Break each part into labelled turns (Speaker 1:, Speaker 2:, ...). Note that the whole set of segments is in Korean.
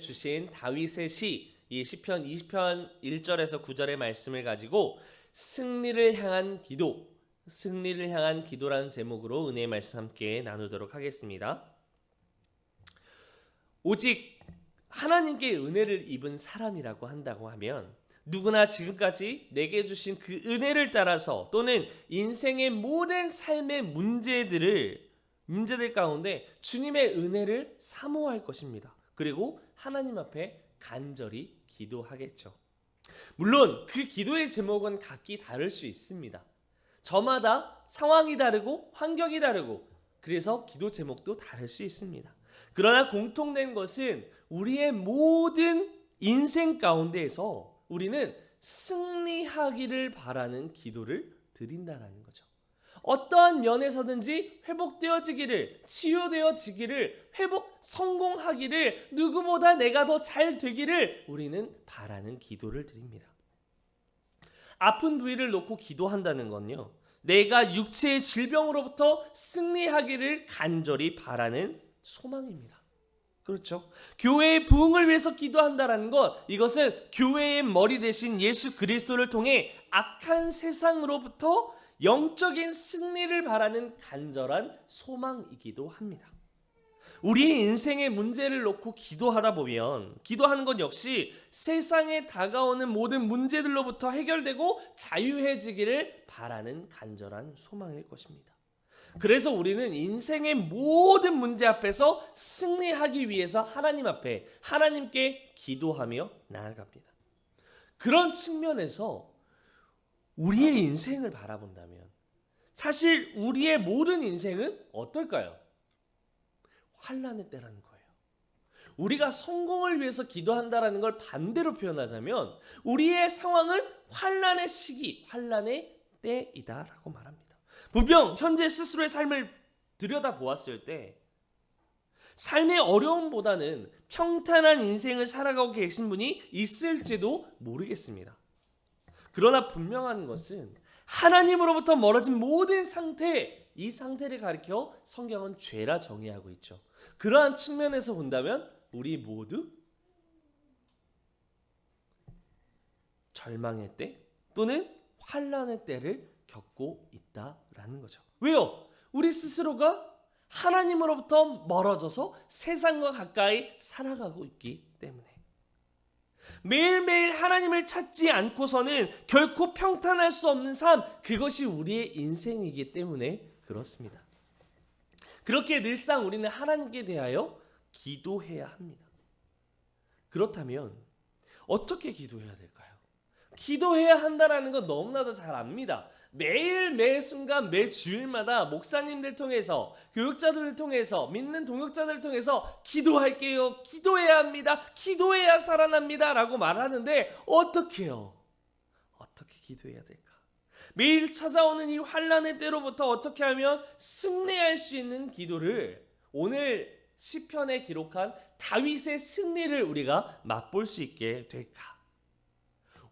Speaker 1: 주신 다윗의 시, 이 시편 20편 1절에서 9절의 말씀을 가지고 승리를 향한 기도라는 제목으로 은혜의 말씀 함께 나누도록 하겠습니다. 오직 하나님께 은혜를 입은 사람이라고 한다고 하면 누구나 지금까지 내게 주신 그 은혜를 따라서 또는 인생의 모든 삶의 문제들 가운데 주님의 은혜를 사모할 것입니다. 그리고 하나님 앞에 간절히 기도하겠죠. 물론 그 기도의 제목은 각기 다를 수 있습니다. 저마다 상황이 다르고 환경이 다르고 그래서 기도 제목도 다를 수 있습니다. 그러나 공통된 것은 우리의 모든 인생 가운데에서 우리는 승리하기를 바라는 기도를 드린다는 거죠. 어떠한 면에서든지 회복되어지기를, 치유되어지기를, 성공하기를, 누구보다 내가 더 잘 되기를 우리는 바라는 기도를 드립니다. 아픈 부위를 놓고 기도한다는 건요, 내가 육체의 질병으로부터 승리하기를 간절히 바라는 소망입니다. 그렇죠? 교회의 부흥을 위해서 기도한다는 것, 이것은 교회의 머리 대신 예수 그리스도를 통해 악한 세상으로부터 영적인 승리를 바라는 간절한 소망이기도 합니다. 우리의 인생의 문제를 놓고 기도하다 보면 기도하는 것 역시 세상에 다가오는 모든 문제들로부터 해결되고 자유해지기를 바라는 간절한 소망일 것입니다. 그래서 우리는 인생의 모든 문제 앞에서 승리하기 위해서 하나님께 기도하며 나아갑니다. 그런 측면에서 우리의 인생을 바라본다면 사실 우리의 모든 인생은 어떨까요? 환난의 때라는 거예요. 우리가 성공을 위해서 기도한다라는 걸 반대로 표현하자면 우리의 상황은 환난의 시기, 환난의 때이다라고 말합니다. 분명 현재 스스로의 삶을 들여다보았을 때 삶의 어려움보다는 평탄한 인생을 살아가고 계신 분이 있을지도 모르겠습니다. 그러나 분명한 것은 하나님으로부터 멀어진 모든 상태, 이 상태를 가리켜 성경은 죄라 정의하고 있죠. 그러한 측면에서 본다면 우리 모두 절망의 때 또는 환난의 때를 겪고 있다라는 거죠. 왜요? 우리 스스로가 하나님으로부터 멀어져서 세상과 가까이 살아가고 있기 때문에. 매일매일 하나님을 찾지 않고서는 결코 평탄할 수 없는 삶, 그것이 우리의 인생이기 때문에 그렇습니다. 그렇게 늘상 우리는 하나님께 대하여 기도해야 합니다. 그렇다면 어떻게 기도해야 될까요? 기도해야 한다는 건 너무나도 잘 압니다. 매일 매 순간 매 주일마다 목사님들 통해서 교육자들을 통해서 믿는 동역자들을 통해서 기도할게요, 기도해야 합니다, 기도해야 살아납니다 라고 말하는데 어떻게요? 어떻게 기도해야 될까? 매일 찾아오는 이 환난의 때로부터 어떻게 하면 승리할 수 있는 기도를 오늘 시편에 기록한 다윗의 승리를 우리가 맛볼 수 있게 될까?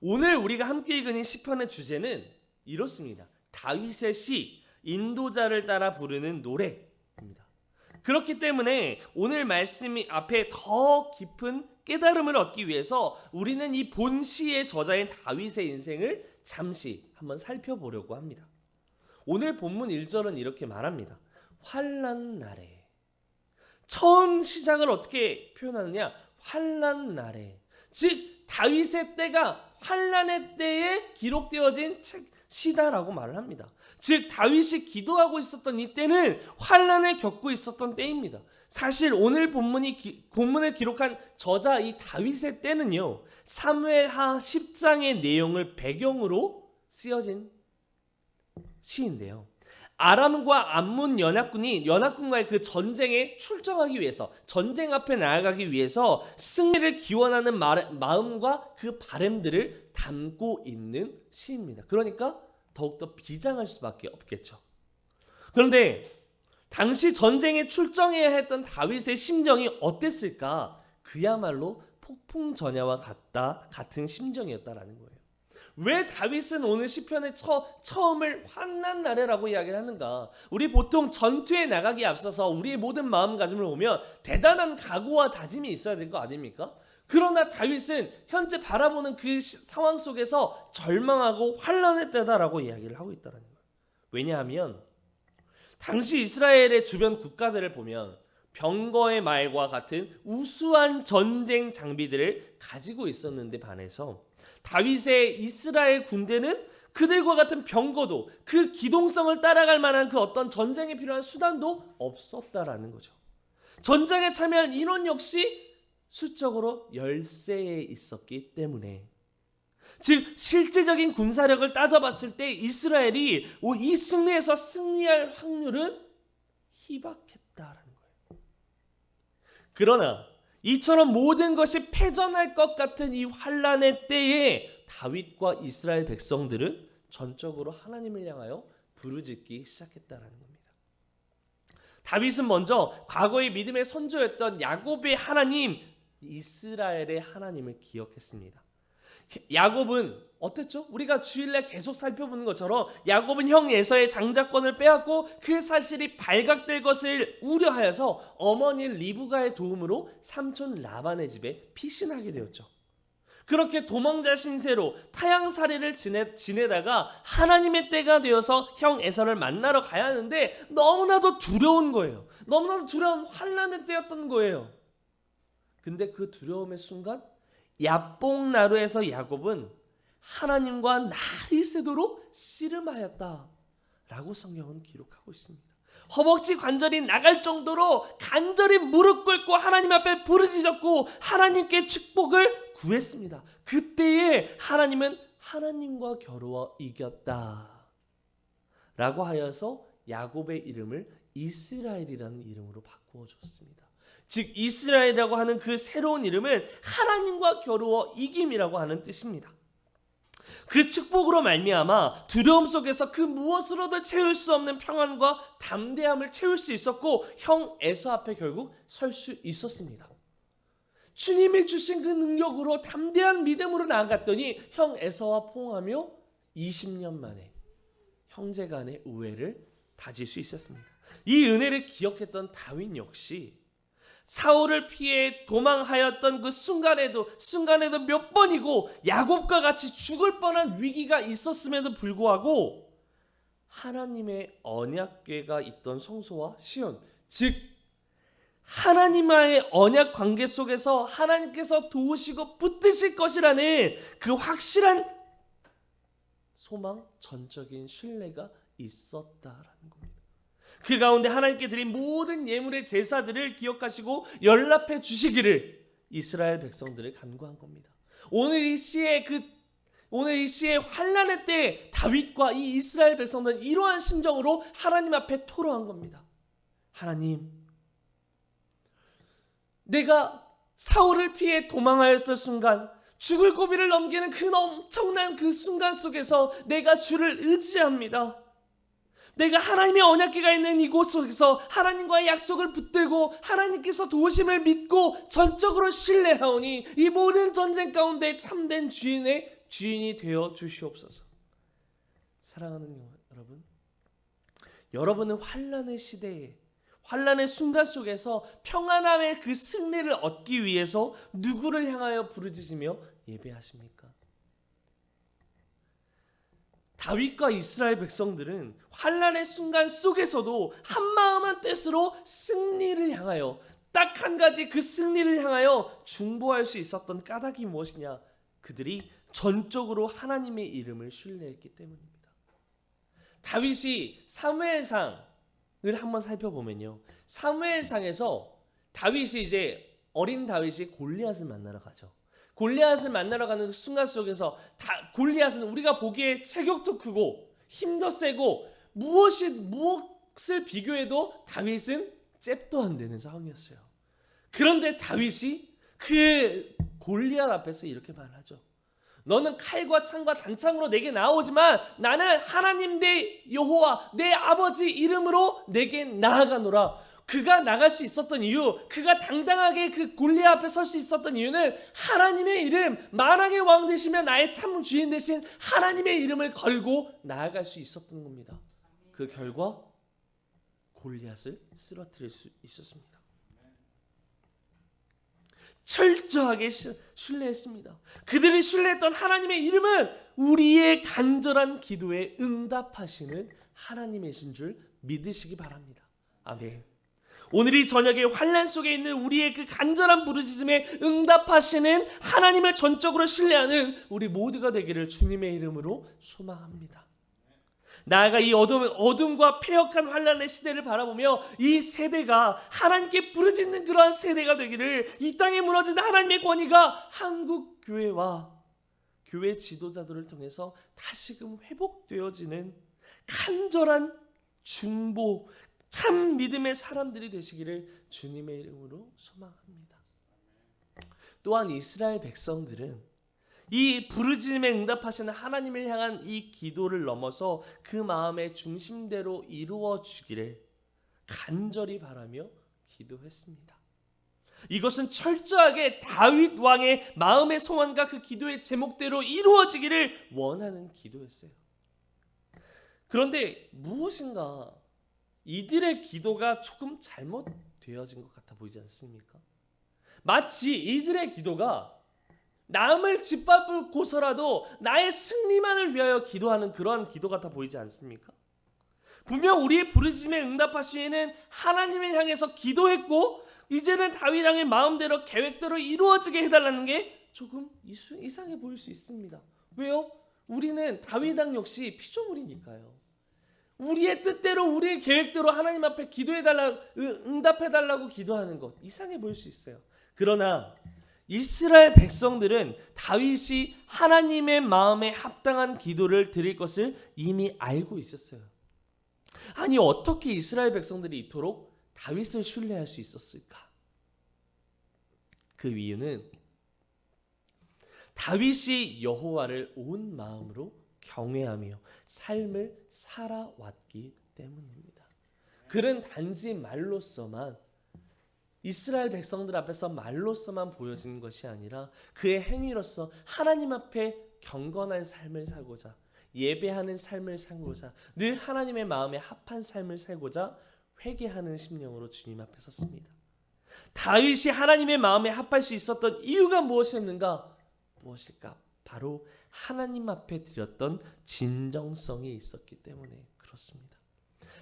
Speaker 1: 오늘 우리가 함께 읽은 이 시편의 주제는 이렇습니다. 다윗의 시, 인도자를 따라 부르는 노래입니다. 그렇기 때문에 오늘 말씀이 앞에 더 깊은 깨달음을 얻기 위해서 우리는 이 본 시의 저자인 다윗의 인생을 잠시 한번 살펴보려고 합니다. 오늘 본문 1절은 이렇게 말합니다. 환난 날에. 처음 시작을 어떻게 표현하느냐? 환난 날에. 즉 다윗의 때가 환난의 때에 기록되어진 시다라고 말을 합니다. 즉 다윗이 기도하고 있었던 이 때는 환난을 겪고 있었던 때입니다. 사실 오늘 본문을 기록한 저자 이 다윗의 때는요, 사무엘하 10장의 내용을 배경으로 쓰여진 시인데요. 아람과 암몬 연합군과의 그 전쟁에 출정하기 위해서, 전쟁 앞에 나아가기 위해서 승리를 기원하는 마음과 그 바램들을 담고 있는 시입니다. 그러니까 더욱더 비장할 수밖에 없겠죠. 그런데 당시 전쟁에 출정해야 했던 다윗의 심정이 어땠을까? 그야말로 폭풍전야와 같은 심정이었다라는 거예요. 왜 다윗은 오늘 시편의 처음을 환난 나래라고 이야기를 하는가? 우리 보통 전투에 나가기에 앞서서 우리의 모든 마음가짐을 보면 대단한 각오와 다짐이 있어야 될 거 아닙니까? 그러나 다윗은 현재 바라보는 그 상황 속에서 절망하고 환난했다라고 이야기를 하고 있다는 거예요. 왜냐하면 당시 이스라엘의 주변 국가들을 보면 병거의 말과 같은 우수한 전쟁 장비들을 가지고 있었는데 반해서 다윗의 이스라엘 군대는 그들과 같은 병거도 그 기동성을 따라갈 만한 그 어떤 전쟁에 필요한 수단도 없었다라는 거죠. 전쟁에 참여한 인원 역시 수적으로 열세에 있었기 때문에, 즉 실질적인 군사력을 따져봤을 때 이스라엘이 이 승리에서 승리할 확률은 희박했다라는 거예요. 그러나 이처럼 모든 것이 패전할 것 같은 이 환난의 때에 다윗과 이스라엘 백성들은 전적으로 하나님을 향하여 부르짖기 시작했다라는 겁니다. 다윗은 먼저 과거의 믿음의 선조였던 야곱의 하나님, 이스라엘의 하나님을 기억했습니다. 야곱은 어땠죠? 우리가 주일날 계속 살펴보는 것처럼 야곱은 형 에서의 장자권을 빼앗고 그 사실이 발각될 것을 우려하여서 어머니 리브가의 도움으로 삼촌 라반의 집에 피신하게 되었죠. 그렇게 도망자 신세로 타향살이를 지내다가 하나님의 때가 되어서 형 에서를 만나러 가야 하는데 너무나도 두려운 거예요. 너무나도 두려운 환난의 때였던 거예요. 근데 그 두려움의 순간 야뽕나루에서 야곱은 하나님과 날이 새도록 씨름하였다라고 성경은 기록하고 있습니다. 허벅지 관절이 나갈 정도로 간절히 무릎 꿇고 하나님 앞에 부르짖었고 하나님께 축복을 구했습니다. 그때에 하나님은 하나님과 겨루어 이겼다 라고 하여서 야곱의 이름을 이스라엘이라는 이름으로 바꾸어 줬습니다. 즉 이스라엘이라고 하는 그 새로운 이름은 하나님과 겨루어 이김이라고 하는 뜻입니다. 그 축복으로 말미암아 두려움 속에서 그 무엇으로도 채울 수 없는 평안과 담대함을 채울 수 있었고 형 에서 앞에 결국 설 수 있었습니다. 주님이 주신 그 능력으로 담대한 믿음으로 나아갔더니 형 에서와 포옹하며 20년 만에 형제간의 우애를 다질 수 있었습니다. 이 은혜를 기억했던 다윗 역시 사울을 피해 도망하였던 그 순간에도 몇 번이고 야곱과 같이 죽을 뻔한 위기가 있었음에도 불구하고 하나님의 언약궤가 있던 성소와 시온, 즉 하나님과의 언약 관계 속에서 하나님께서 도우시고 붙드실 것이라는 그 확실한 소망, 전적인 신뢰가 있었다라는 겁니다. 그 가운데 하나님께 드린 모든 예물의 제사들을 기억하시고 연락해 주시기를 이스라엘 백성들을 간구한 겁니다. 오늘 이 시의 환난의 때 다윗과 이 이스라엘 백성들은 이러한 심정으로 하나님 앞에 토로한 겁니다. 하나님, 내가 사울을 피해 도망하였을 순간 죽을 고비를 넘기는 그 엄청난 그 순간 속에서 내가 주를 의지합니다. 내가 하나님의 언약궤가 있는 이곳 속에서 하나님과의 약속을 붙들고 하나님께서 도우심을 믿고 전적으로 신뢰하오니 이 모든 전쟁 가운데 참된 주인이 되어 주시옵소서. 사랑하는 여러분, 여러분은 환난의 시대에 환난의 순간 속에서 평안함의 그 승리를 얻기 위해서 누구를 향하여 부르짖으며 예배하십니까? 다윗과 이스라엘 백성들은 환난의 순간 속에서도 한마음한 뜻으로 승리를 향하여 딱 한 가지 그 승리를 향하여 중보할 수 있었던 까닭이 무엇이냐? 그들이 전적으로 하나님의 이름을 신뢰했기 때문입니다. 다윗이 사무엘상을 한번 살펴보면요, 사무엘상에서 다윗이 이제 어린 다윗이 골리앗을 만나러 가죠. 골리앗을 만나러 가는 순간 속에서 골리앗은 우리가 보기에 체격도 크고 힘도 세고 무엇을 비교해도 다윗은 잽도 안 되는 상황이었어요. 그런데 다윗이 그 골리앗 앞에서 이렇게 말하죠. 너는 칼과 창과 단창으로 내게 나오지만 나는 하나님 내 여호와 내 아버지 이름으로 내게 나아가노라. 그가 나갈 수 있었던 이유, 그가 당당하게 그 골리앗 앞에 설 수 있었던 이유는 하나님의 이름, 만왕의 왕 되시며 나의 참 주인 되신 하나님의 이름을 걸고 나아갈 수 있었던 겁니다. 그 결과 골리앗을 쓰러뜨릴 수 있었습니다. 철저하게 신뢰했습니다. 그들이 신뢰했던 하나님의 이름은 우리의 간절한 기도에 응답하시는 하나님이신 줄 믿으시기 바랍니다. 아멘. 오늘 이 저녁에 환난 속에 있는 우리의 그 간절한 부르짖음에 응답하시는 하나님을 전적으로 신뢰하는 우리 모두가 되기를 주님의 이름으로 소망합니다. 나아가 이 어둠과 폐역한 환난의 시대를 바라보며 이 세대가 하나님께 부르짖는 그러한 세대가 되기를, 이 땅에 무너진 하나님의 권위가 한국 교회와 교회 지도자들을 통해서 다시금 회복되어지는 간절한 중보, 참 믿음의 사람들이 되시기를 주님의 이름으로 소망합니다. 또한 이스라엘 백성들은 이 부르짖음에 응답하시는 하나님을 향한 이 기도를 넘어서 그 마음의 중심대로 이루어 주기를 간절히 바라며 기도했습니다. 이것은 철저하게 다윗 왕의 마음의 소원과 그 기도의 제목대로 이루어지기를 원하는 기도였어요. 그런데 무엇인가 이들의 기도가 조금 잘못되어진 것 같아 보이지 않습니까? 마치 이들의 기도가 남을 짓밟고서라도 나의 승리만을 위하여 기도하는 그러한 기도 같아 보이지 않습니까? 분명 우리의 부르짖음에 응답하시는 하나님을 향해서 기도했고, 이제는 다윗 왕의 마음대로 계획대로 이루어지게 해달라는 게 조금 이상해 보일 수 있습니다. 왜요? 우리는 다윗 왕 역시 피조물이니까요. 우리의 뜻대로 우리의 계획대로 하나님 앞에 응답해달라고 기도하는 것 이상해 보일 수 있어요. 그러나 이스라엘 백성들은 다윗이 하나님의 마음에 합당한 기도를 드릴 것을 이미 알고 있었어요. 아니, 어떻게 이스라엘 백성들이 이토록 다윗을 신뢰할 수 있었을까? 그 이유는 다윗이 여호와를 온 마음으로 경외하며 삶을 살아왔기 때문입니다. 그는 단지 말로서만, 이스라엘 백성들 앞에서 말로서만 보여진 것이 아니라 그의 행위로서 하나님 앞에 경건한 삶을 살고자, 예배하는 삶을 살고자, 늘 하나님의 마음에 합한 삶을 살고자 회개하는 심령으로 주님 앞에 섰습니다. 다윗이 하나님의 마음에 합할 수 있었던 이유가 무엇이었는가? 무엇일까? 바로 하나님 앞에 드렸던 진정성이 있었기 때문에 그렇습니다.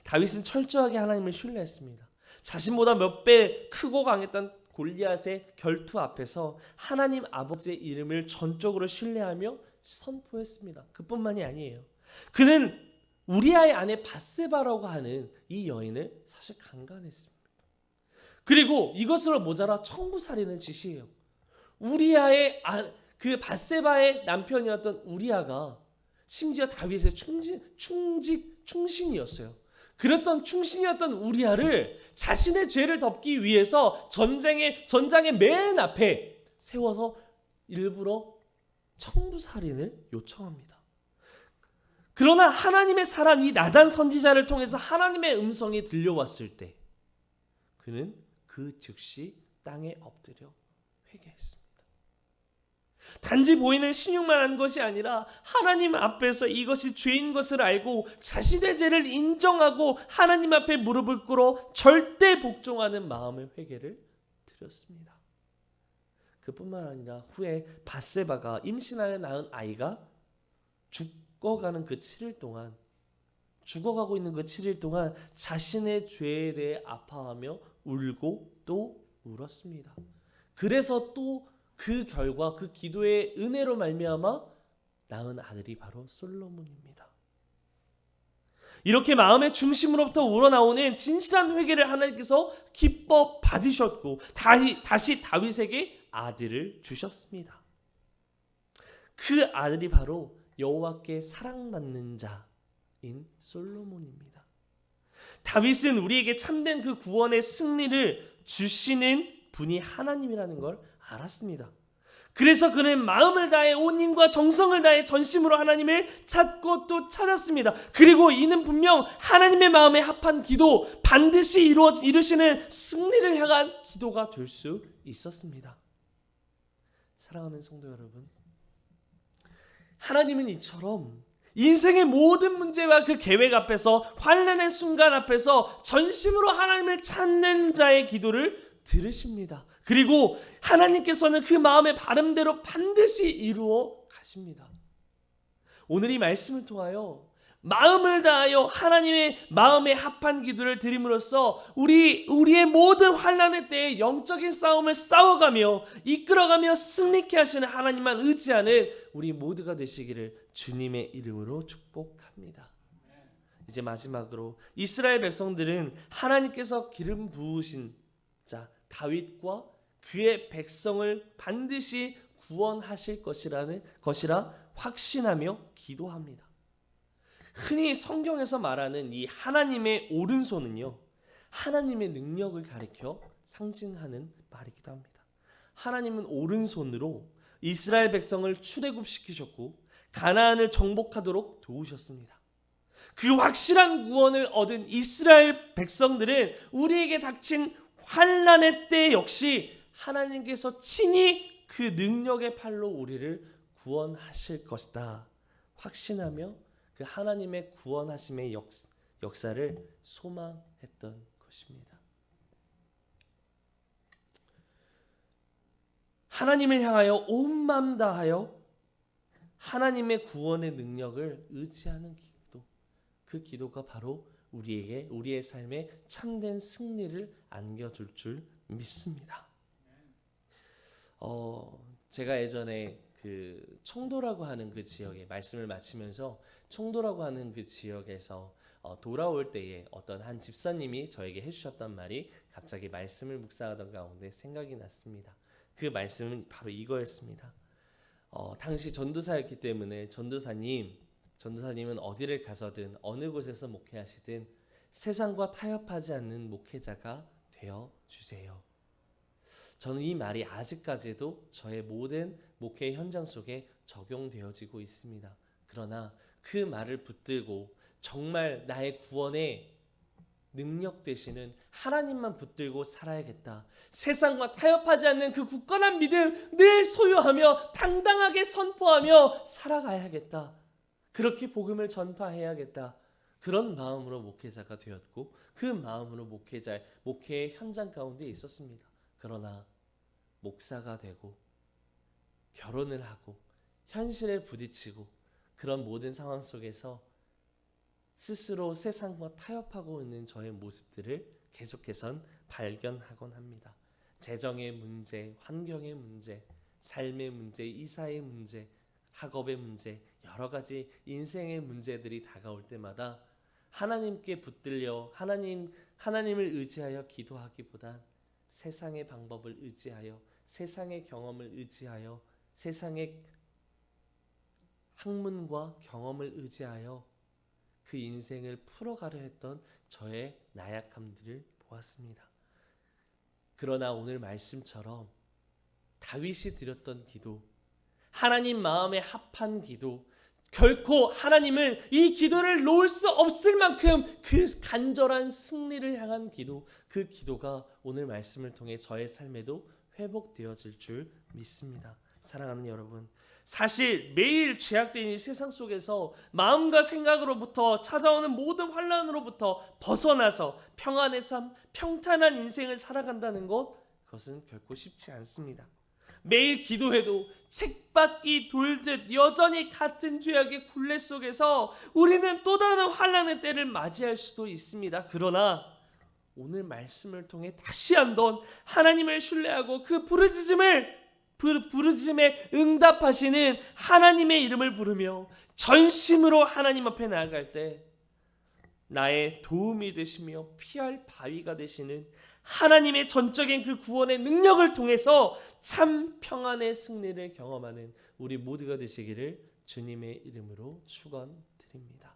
Speaker 1: 다윗은 철저하게 하나님을 신뢰했습니다. 자신보다 몇 배 크고 강했던 골리앗의 결투 앞에서 하나님 아버지의 이름을 전적으로 신뢰하며 선포했습니다. 그뿐만이 아니에요. 그는 우리아의 아내 밧세바라고 하는 이 여인을 사실 강간했습니다. 그리고 이것으로 모자라 청부살인을 지시해요. 우리아의 그 밧세바의 남편이었던 우리아가 심지어 다윗의 충신이었어요. 그랬던 충신이었던 우리아를 자신의 죄를 덮기 위해서 전장의 맨 앞에 세워서 일부러 청부살인을 요청합니다. 그러나 하나님의 사람 이 나단 선지자를 통해서 하나님의 음성이 들려왔을 때 그는 그 즉시 땅에 엎드려 회개했습니다. 단지 보이는 신용만 한 것이 아니라 하나님 앞에서 이것이 죄인 것을 알고 자신의 죄를 인정하고 하나님 앞에 무릎을 꿇어 절대 복종하는 마음의 회개를 드렸습니다. 그뿐만 아니라 후에 밧세바가 임신하여 낳은 아이가 죽어가고 있는 그 7일 동안 자신의 죄에 대해 아파하며 울고 또 울었습니다. 그래서 또 그 결과 그 기도의 은혜로 말미암아 낳은 아들이 바로 솔로몬입니다. 이렇게 마음의 중심으로부터 우러나오는 진실한 회개를 하나님께서 기뻐 받으셨고 다시 다윗에게 아들을 주셨습니다. 그 아들이 바로 여호와께 사랑받는 자인 솔로몬입니다. 다윗은 우리에게 참된 그 구원의 승리를 주시는 분이 하나님이라는 걸 알았습니다. 그래서 그는 마음을 다해 온 힘과 정성을 다해 전심으로 하나님을 찾고 또 찾았습니다. 그리고 이는 분명 하나님의 마음에 합한 기도, 반드시 이루시는 승리를 향한 기도가 될 수 있었습니다. 사랑하는 성도 여러분, 하나님은 이처럼 인생의 모든 문제와 그 계획 앞에서, 환난의 순간 앞에서 전심으로 하나님을 찾는 자의 기도를 들으십니다. 그리고 하나님께서는 그 마음의 바람대로 반드시 이루어 가십니다. 오늘 이 말씀을 통하여 마음을 다하여 하나님의 마음에 합한 기도를 드림으로써 우리의 모든 환난의 때에 영적인 싸움을 싸워가며 이끌어가며 승리케 하시는 하나님만 의지하는 우리 모두가 되시기를 주님의 이름으로 축복합니다. 이제 마지막으로 이스라엘 백성들은 하나님께서 기름 부으신 자 다윗과 그의 백성을 반드시 구원하실 것이라 확신하며 기도합니다. 흔히 성경에서 말하는 이 하나님의 오른손은요, 하나님의 능력을 가리켜 상징하는 말이기도 합니다. 하나님은 오른손으로 이스라엘 백성을 출애굽시키셨고 가나안을 정복하도록 도우셨습니다. 그 확실한 구원을 얻은 이스라엘 백성들은 우리에게 닥친 환난의 때 역시 하나님께서 친히 그 능력의 팔로 우리를 구원하실 것이다 확신하며 그 하나님의 구원하심의 역사를 소망했던 것입니다. 하나님을 향하여 온 마음 다하여 하나님의 구원의 능력을 의지하는 기도, 그 기도가 바로 우리의 삶에 참된 승리를 안겨줄 줄 믿습니다. 제가 예전에 그 청도라고 하는 그 지역에 말씀을 마치면서 청도라고 하는 그 지역에서 돌아올 때에 어떤 한 집사님이 저에게 해주셨던 말이 갑자기 말씀을 묵상하던 가운데 생각이 났습니다. 그 말씀은 바로 이거였습니다. 당시 전도사였기 때문에 전도사님은 어디를 가서든 어느 곳에서 목회하시든 세상과 타협하지 않는 목회자가 되어 주세요. 저는 이 말이 아직까지도 저의 모든 목회 현장 속에 적용되어지고 있습니다. 그러나 그 말을 붙들고 정말 나의 구원의 능력 되시는 하나님만 붙들고 살아야겠다. 세상과 타협하지 않는 그 굳건한 믿음 늘 소유하며 당당하게 선포하며 살아가야겠다. 그렇게 복음을 전파해야겠다. 그런 마음으로 목회자가 되었고 그 마음으로 목회의 현장 가운데 있었습니다. 그러나 목사가 되고 결혼을 하고 현실에 부딪히고 그런 모든 상황 속에서 스스로 세상과 타협하고 있는 저의 모습들을 계속해서 발견하곤 합니다. 재정의 문제, 환경의 문제, 삶의 문제, 이사의 문제, 학업의 문제, 여러 가지 인생의 문제들이 다가올 때마다 하나님께 붙들려 하나님을 의지하여 기도하기보단 세상의 방법을 의지하여 세상의 경험을 의지하여 세상의 학문과 경험을 의지하여 그 인생을 풀어가려 했던 저의 나약함들을 보았습니다. 그러나 오늘 말씀처럼 다윗이 드렸던 기도, 하나님 마음에 합한 기도, 결코 하나님은 이 기도를 놓을 수 없을 만큼 그 간절한 승리를 향한 기도, 그 기도가 오늘 말씀을 통해 저의 삶에도 회복되어질 줄 믿습니다. 사랑하는 여러분, 사실 매일 죄악된 이 세상 속에서 마음과 생각으로부터 찾아오는 모든 환난으로부터 벗어나서 평안의 삶, 평탄한 인생을 살아간다는 그것은 결코 쉽지 않습니다. 매일 기도해도 책받기 돌듯 여전히 같은 죄악의 굴레 속에서 우리는 또 다른 환난의 때를 맞이할 수도 있습니다. 그러나 오늘 말씀을 통해 다시 한번 하나님을 신뢰하고 그 부르짖음에 응답하시는 하나님의 이름을 부르며 전심으로 하나님 앞에 나아갈 때 나의 도움이 되시며 피할 바위가 되시는 하나님의 전적인 그 구원의 능력을 통해서 참 평안의 승리를 경험하는 우리 모두가 되시기를 주님의 이름으로 축원드립니다.